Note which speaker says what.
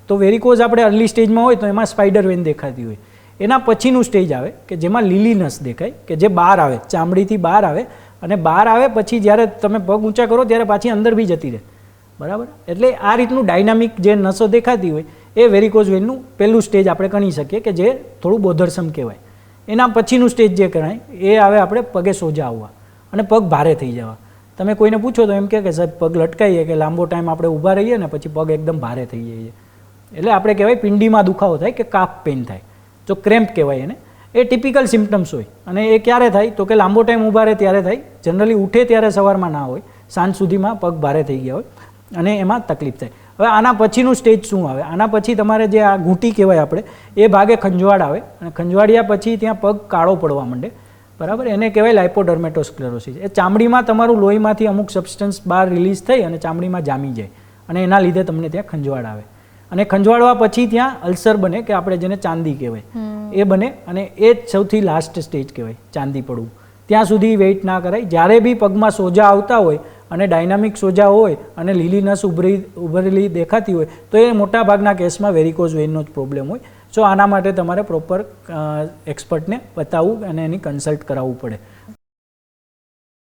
Speaker 1: તો વેરિકોઝ આપણે અર્લી સ્ટેજમાં હોય તો એમાં સ્પાઈડર વેન દેખાતી હોય. એના પછીનું સ્ટેજ આવે કે જેમાં લીલી નસ દેખાય, કે જે બહાર આવે, ચામડીથી બહાર આવે, અને બહાર આવે પછી જ્યારે તમે પગ ઊંચા કરો ત્યારે પાછી અંદર બી જતી રહે, બરાબર. એટલે આ રીતનું ડાયનામિક જે નસો દેખાતી હોય એ વેરિકોઝ વેનનું પહેલું સ્ટેજ આપણે ગણી શકીએ, કે જે થોડું બોધરસમ કહેવાય. એના પછીનું સ્ટેજ જે ગણાય એ આવે આપણે પગે સોજા આવવા અને પગ ભારે થઈ જવા. તમે કોઈને પૂછો તો એમ કે સાહેબ પગ લટકાઈએ કે લાંબો ટાઈમ આપણે ઊભા રહીએ ને પછી પગ એકદમ ભારે થઈ જઈએ, એટલે આપણે કહેવાય પિંડીમાં દુખાવો થાય કે કાફ પેઇન થાય, જો ક્રેમ્પ કહેવાય એને. એ ટિપિકલ સિમ્પટમ્સ હોય. અને એ ક્યારે થાય તો કે લાંબો ટાઈમ ઊભા રહે ત્યારે થાય. જનરલી ઉઠે ત્યારે સવારમાં ના હોય, સાંજ સુધીમાં પગ ભારે થઈ ગયા હોય અને એમાં તકલીફ થાય. હવે આના પછીનું સ્ટેજ શું આવે? આના પછી તમારે જે આ ઘૂંટી કહેવાય આપણે એ ભાગે ખંજવાળ આવે, અને ખંજવાળ્યા પછી ત્યાં પગ કાળો પડવા માંડે, બરાબર. એને કહેવાય લાઇપોડર્મેટોસ્ક્લેરોસિસ. એ ચામડીમાં તમારું લોહીમાંથી અમુક સબસ્ટન્સ બહાર રિલીઝ થઈ અને ચામડીમાં જામી જાય, અને એના લીધે તમને ત્યાં ખંજવાળ આવે. અને ખંજવાળવા પછી ત્યાં અલ્સર બને, કે આપણે જેને ચાંદી કહેવાય એ બને, અને એ જ સૌથી લાસ્ટ સ્ટેજ કહેવાય ચાંદી પડવું. ત્યાં સુધી વેઇટ ના કરાય. જ્યારે બી પગમાં સોજા આવતા હોય અને ડાયનામિક સોજા હોય અને લીલી નસ ઉભરેલી દેખાતી હોય તો એ મોટાભાગના કેસમાં વેરિકોઝ વેઇનનો જ પ્રોબ્લેમ હોય. સો આના માટે તમારે પ્રોપર એક્સપર્ટને બતાવવું અને એની કન્સલ્ટ કરાવવું પડે.